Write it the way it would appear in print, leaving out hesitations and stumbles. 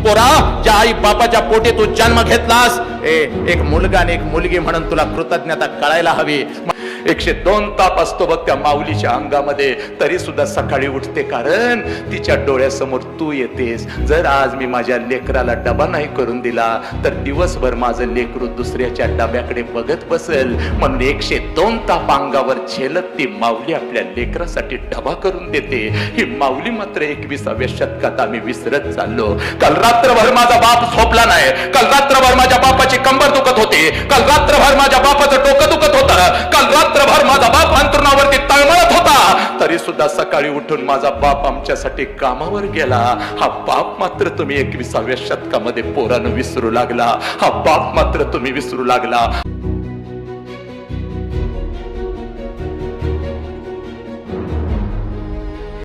पोरा, ज्या आई बापाच्या पोटी तू जन्म घेतलास, एक मुलगा आणि एक मुलगी म्हणून तुला कृतज्ञता कळायला हवी. 102 ताप असतो बघ त्या माऊलीच्या अंगामध्ये, तरी सुद्धा सकाळी उठते, कारण तिच्या डोळ्यासमोर तू येतेस. जर आज मी माझ्या लेकराला डबा नाही करून दिला तर दिवसभर माझं लेकरू दुसऱ्याच्या डब्याकडे बघत बसेल. म्हणून 102 ताप अंगावर झेलत ती माऊली आपल्या लेकरासाठी डबा करून देते. ही माऊली मात्र 21व्या शतकात आम्ही विसरत चाललो. काल रात्रभर माझा बाप झोपला नाही, काल रात्रभर माझ्या बापाची कंबर दुखत होती, काल रात्रभर माझ्या बापाचं डोकं दुखत होतं, काल रात्रभर माझा बाप अंतरुणावरती तळमळत होता, तरी सुद्धा सकाळी उठून माझा बाप आमच्यासाठी कामावर गेला. हा बाप मात्र तुम्ही 21व्या शतकामध्ये पोरानं विसरू लागला. हा बाप मात्र तुम्ही विसरू लागला.